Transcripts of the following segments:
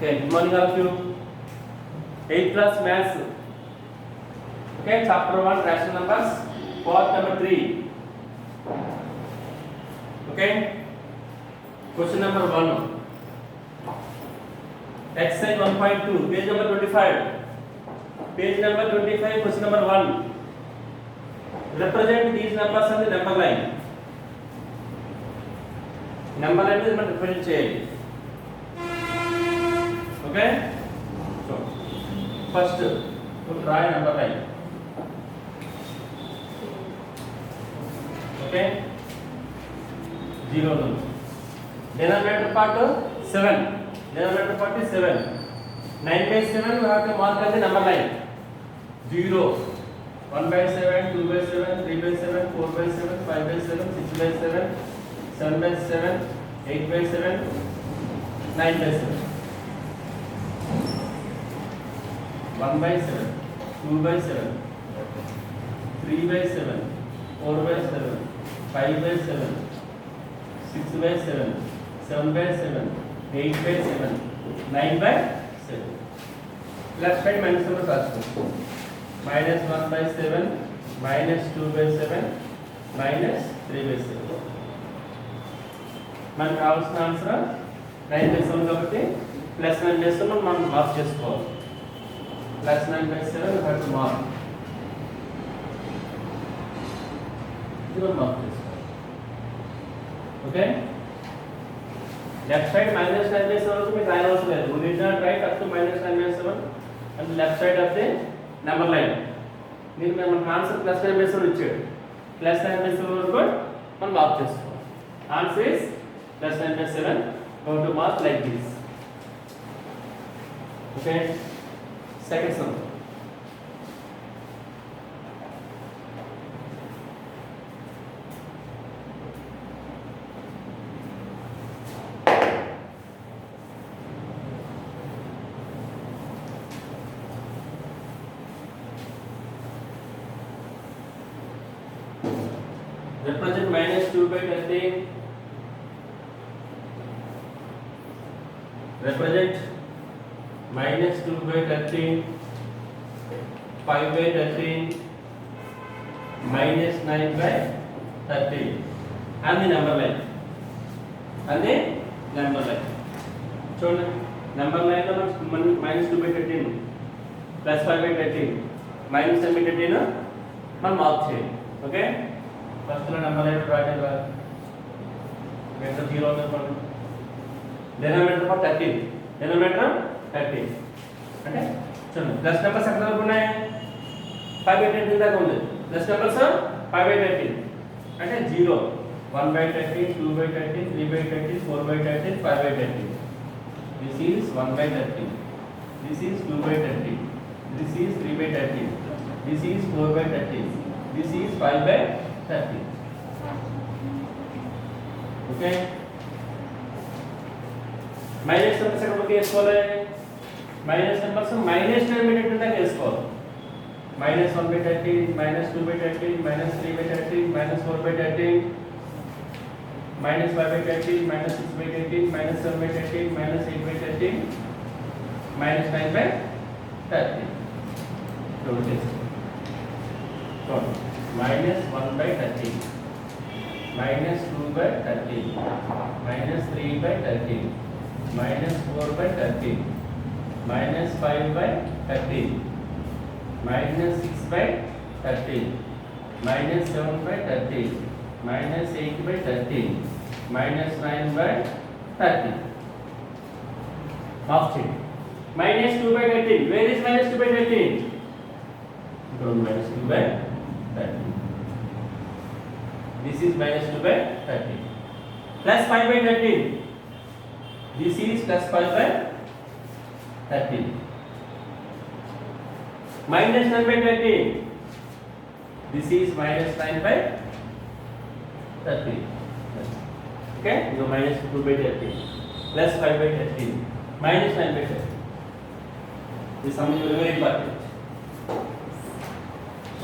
Okay, good morning all of you. 8th class maths. Okay, chapter 1 rational numbers, part number 3. Okay, question number 1. Exercise 1.2, page number 25. Page number 25, question number 1. Represent these numbers on the number line. Number line is మనం represent చేయాలి. Okay, so first to draw a number line. Okay, 0 1. Denominator part 7. Denominator part is 7. 9 by 7 we have to mark as the number line. 0, 1 by 7, 2 by 7, 3 by 7, 4 by 7, 5 by 7, 6 by 7, 7 by 7, 8 by 7, 9 by 7. 1 by 7, 2 by 7, 3 by 7, 4 by 7, 5 by 7, 6 by 7, 7 by 7, 8 by 7, 9 by 7. Left side minus number first. Minus 1 by 7, minus 2 by 7, minus 3 by 7. మనకు కావాల్సిన answer 9 by 7 కాబట్టి plus 9 by 7 మనం mark చేసుకోవాలి. Plus 9 by 7 we have to mark. You will mark this. Okay? Left side minus 9 by 7 also means I also there. We did not write up to minus 9 by 7 and the left side of the number line. Then we have answer plus 9 by 7 ఇచ్చాడు. Plus 9 by 7 వరకు మనం mark చేసుకోవాలి. Answer is plus 9 by 7. Going to mark like this. Okay? Second sum. Represent minus 2 by 13. Represent minus 2 by 13, 5 by 13, minus 9 by 13 and the number line. And the number line. So number line minus 2 by 13 plus 5 by 13 minus 10 by 13 మనం mark చేయాలి. Okay, first number line draw చేయాలి. Method 0 అనుకోండి. Denominator for 13, denominator 13 అంటే చూడండి plus numbers ఎక్కడ వరకు ఉన్నాయి? 5 by 13 దాకా ఉంది. ప్లస్ నెంబర్స్ 5 by 13 అంటే 0, 1 by 13, 2 by 13, 3 by 13, 4 by 13, 5 by 13. This is 1 by 13. This is 2 by 13. This is 3 by 13. This is 4 by 13. This is 5 by 13. Okay. Minus numbers ఎక్కడ వరకు వేసుకోవాలి? మైనస్ నెంబర్స్ మైనస్ డినామినేటర్ దాకా వేసుకోవాలి. Minus 1 by 13, minus 2 by 13, minus 3 by 13, minus 4 by 13, minus 5 by 13, minus 6 by 13, minus 7 by 13, minus 8 by 13, minus 9 by 13. Minus 1 by 13, minus 2 by 13, minus 3 by 13, minus 4 by 13, minus 5 by 13, minus 6 by 13, minus 7 by 13, minus 8 by 13, minus 9 by 13. Half change. Minus 2 by 13. Where is minus 2 by 13? Minus 2 by 13. This is minus 2 by 13. Plus 5 by 13. This is plus 5 by 13. Minus 9 by 13. This is minus 9 by 13. Okay? So minus 2 by 13. Plus 5 by 13. Minus 9 by 13. This sum is very important.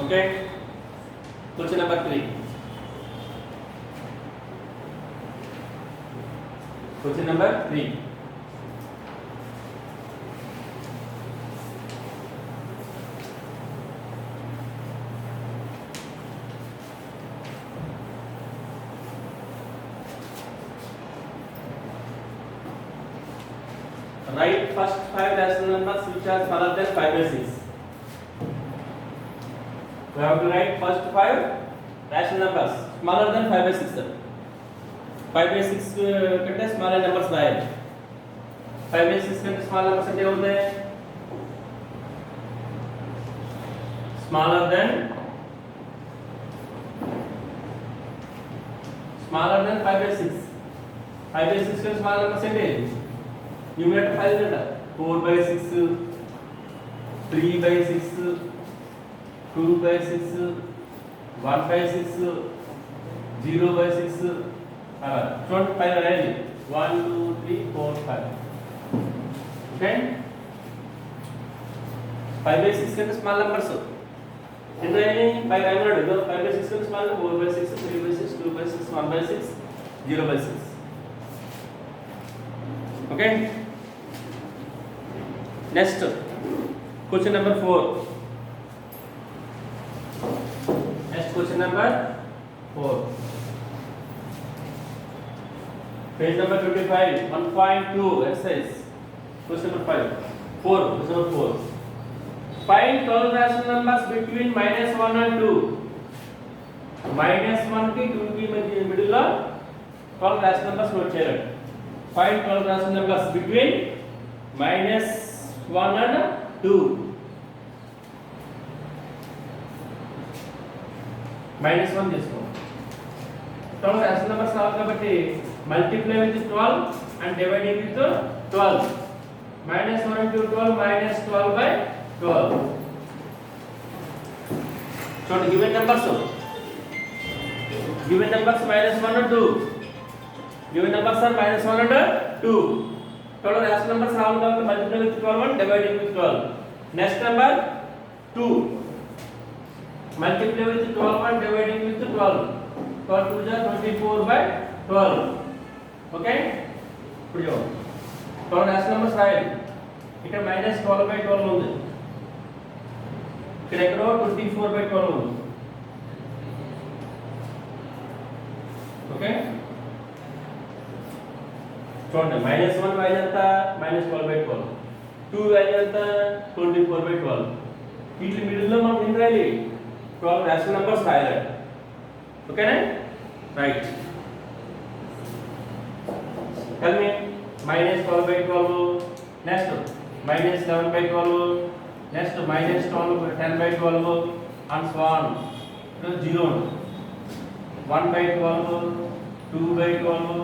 Okay? Question number 3. Question number 3. Write first 5 rational numbers which are smaller than 5 by 6. We have to write first 5 rational numbers smaller than 5 by 6. 5 by 6 Kunte smaller numbers royal. 5 by 6 Kunte smaller numbers क्या होते हैं? Smaller than 5 by 6. 5 by 6 Kunte smaller numbers क्या numerator 5 है 4 by 6 3 by 6 2 by 6 1 by 6 0 by 6 short 5 रहेगी 1 2 3 4 5 okay 5 by 6 के small numbers इतना ही 5 रहेगा तो 5 by 6 के small 4 by 6 3 by 6 2 by 6 1 by 6 0 by 6 okay next question number 4 next question number 4 page number 25 1.2 exercise question number 5 4 question number 4 find 12 rational numbers between -1 and 2 -1 की 2 की middle లో 12 rational numbers note చేయాలి find 12 rational numbers between -1 and 2 -1 తీసుకో 12 rational numbers కావాలి కాబట్టి multiply with 12 and dividing with 12 -1 into 12 -12 by 12 so given numbers -1 and 2 given numbers are -1 and 2 total rational numbers రావాలి కాబట్టి multiply with 12 and dividing with 12 next number 2 multiply with 12 and dividing with 12 12 2 is 24 by 12 okay ఇప్పుడు చూడండి 12 rational numbers రాయాలి ఇక్కడ -12 by 12 ఉంది ఇక్కడ ఎక్కడో 24 by 12 ఉంది ఓకే చూడండి -1 వాల్యూ ఎంత -12 by 12 2 వాల్యూ ఎంత 24 by 12 వీటి మిడిల్ లో మనం ఏం రాయాలి 12 rational numbers రాయాలి ఓకేనా right tell me -12 by 12 next -11 by 12 next -12 10 by 12 and so on 0 1 by 12 2 by 12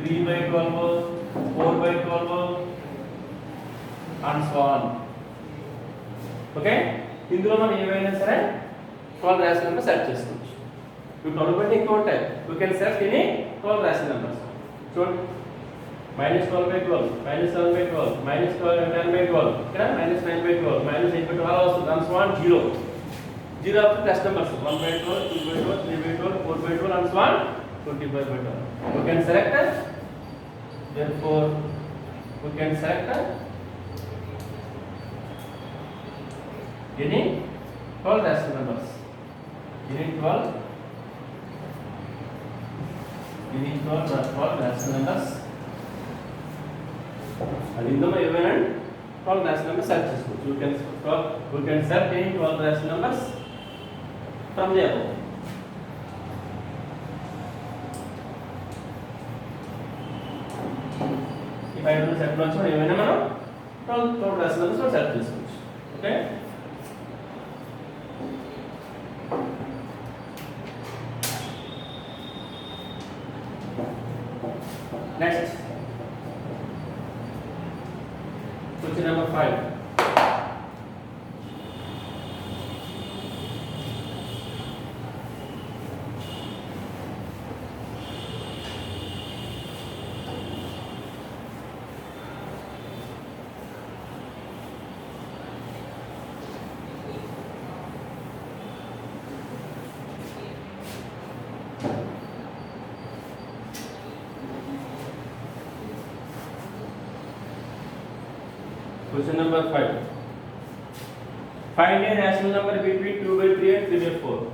3 by 12 4 by 12 and so on okay ఇందులో మనం ఏమైనా సరే 12 rational numbers సెలెక్ట్ చేసుకోవచ్చు ఇప్పుడు 12 బట్టి ఎక్కువ ఉంటాయి you can select any 12 rational numbers చూడండి -12 by 12 -7 by 12 -12 10 by 12 ఇక్కడ -9 by 12 -8 by 12 అలా వస్తుంది and so on 0 0 after plus numbers 1 by 12 2 by 12 3 by 12 4 by 12 and so on 25 by 12 you can select therefore we can select any 12 rational numbers any 12 rational numbers and in the ఏమైనా 12 rational numbers select చేసుకోవచ్చు you can select any 12 rational numbers from the above if I do set నుంచి ఏమైనా మనం 12 rational numbers select చేసుకోవచ్చు okay next question number 5 Question number 5. Find a rational number between 2 by 3 and 3 by 4.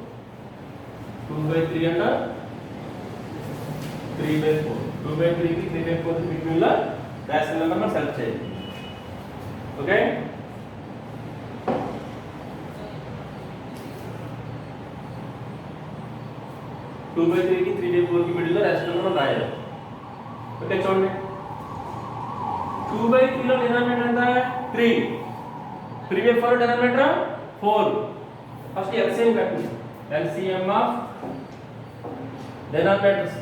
2 by 3 and 3 by 4. 2 by 3 की 3 by 4 की between ला rational number మనం select చేయాలి. Okay, two by త్రీకి 3/4కి మిడిల్లో రేషనల్ నెంబర్ మనం రాయాలి. Okay చూడండి, 2/3 లో డినామినేటర్ ఎంత 3, 3/4 డినామినేటర్ 4. ఫస్ట్ ఎల్సిఎం కట్టండి. LCM of denominators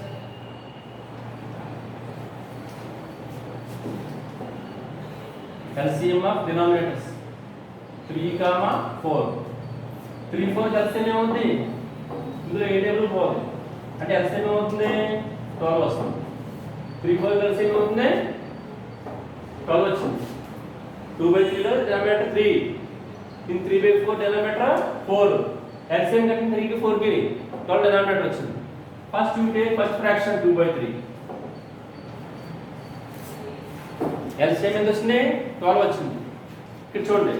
LCM of denominators 3, 4. 3, 4 LCM ఏమవుతుంది? ఇందులో ఏ టేబుల్ పోదు అంటే LCM ఏమవుతుంది? 12 వస్తుంది. 3, 4 LCM ఏమవుతుంది? 12 వచ్చింది. 2/3 లో డినామినేటర్ 3, in 3/4 డినామినేటర్ 4. LCM కట్టిన 3 కి 4 కి 12 డినామినేటర్ వచ్చింది. First you take first fraction 2/3. LCM ఎంత వచ్చింది? 12 వచ్చింది. ఇక్కడ చూడండి,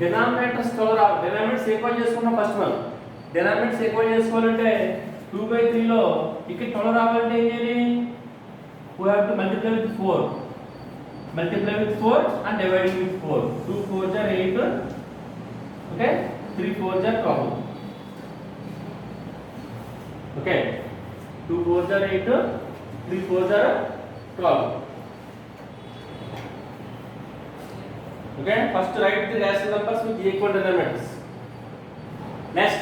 డినామినేటర్స్ 12 రావాలి. డినామినేటర్స్ ఈక్వల్ చేసుకున్నాం. ఫస్ట్ మనం డినామినేటర్స్ ఈక్వల్ చేసుకోవాలంటే 2/3 లో ఇక్కడ 12 రావాలంటే ఏం చేయాలి? we have to multiply with 4. Multiply with 4 and dividing with 4. 2 4s are 8. Okay, 3 4s are 12. Okay, 2 4s are 8, 3 4s are 12. Okay, first write the rational numbers with equal denominators. Next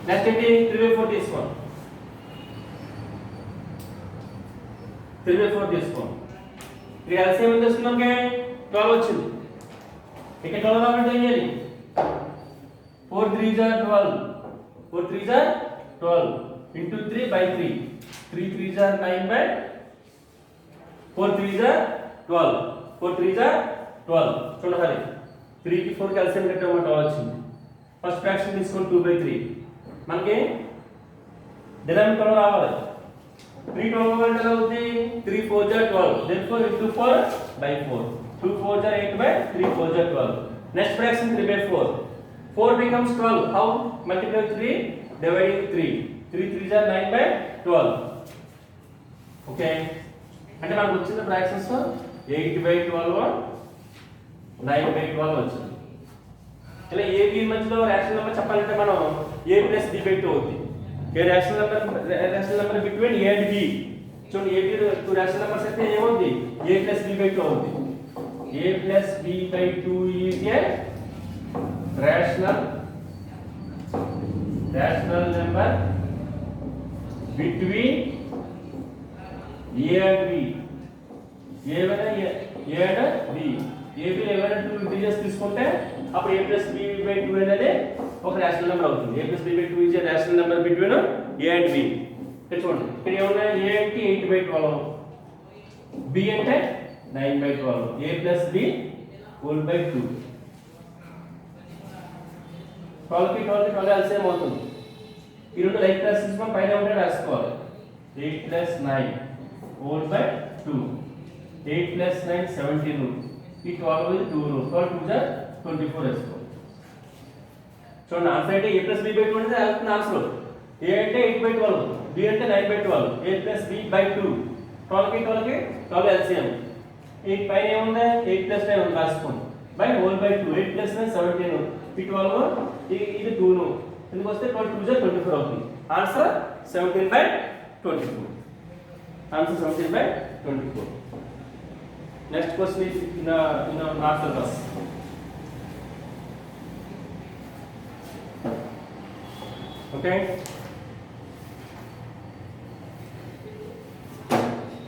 ఏంటి? 3/4 తీసుకోండి. 3/4 తీసుకోండి. ఇక్కడ LCM ఎంత వస్తుంది? మనకి 12 వచ్చింది. ఇక్కడ 12 రావాలంటే ఏం చేయాలి? 4 3s are 12. 4 3s are 12 into 3/3. 3 3s are 9 4 3s are 12. 4 3s are 12. చూడండి, హరి 3 కి 4 కి LCM కట్టాము, 12 వచ్చింది. ఫస్ట్ ఫ్రాక్షన్ తీసుకోండి 2/3. మనకి డినామినేటర్ రావాలి. 3 12 అంటే ఎలా అవుతుంది? 3 4s are 12. Therefore into 4/4. 2 4s are 8 3 4s are 12. Next fraction 3/4. 4 becomes 12. How? Multiply 3 dividing 3. 3 3s are 9/12. Okay, అంటే మనకు వచ్చిన ఫ్రాక్షన్స్ 8/12, 9/12 వచ్చింది. ఇలా ఏ బి మధ్యలో రేషనల్ నెంబర్ చెప్పాలంటే మనం a + b/2 అవుతుంది. A rational number between a and b. చూడండి, a b two rational numbers అయితే ఏమవుతుంది? a + b/2 అవుతుంది. a + b/2 is a rational number between a and b. ఏమైనా a and b. a b ఏమైనా 2 integers తీసుకుంటే అప్పుడు a + b/2 అనేది ఒక రేషనల్ నెంబర్ అవుతుంది. a + b/2 is a rational number between a and b. ఇక్కడ చూడండి, ఇక్కడ ఏమన్నా a అంటే 8/12, b అంటే 9/12. a + b whole by 2. 12 కి 12 LCM అవుతుంది. ఈ రెండు లైక్ క్లాస్ తీసుకొని పైన ఉంటే రాసుకోవాలి. 8 + 9 whole by 2. 8 + 9 17. ఈ 12 is 2. 12 2s are 24 వేసుకోవాలి. చూడండి, ఆన్సర్ అంటే a + b/2 అంటే అవుతుంది ఆన్సర్. a అంటే 8/12, b అంటే 9/12, a + b/2. 12 కి 12 LCM. ఈ పైన ఏముంది? 8 + 9 రాసుకోండి. by whole by 2. 8 + 9 17. ఈ 12 ఇది 2. ఎందుకు వస్తే 12 2s are 24 అవుతుంది. Answer 17/24. Answer 17/24. Next question is in our syllabus. Okay.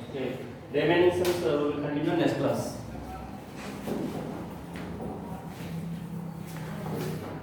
Okay. Remaining sums we will continue next class.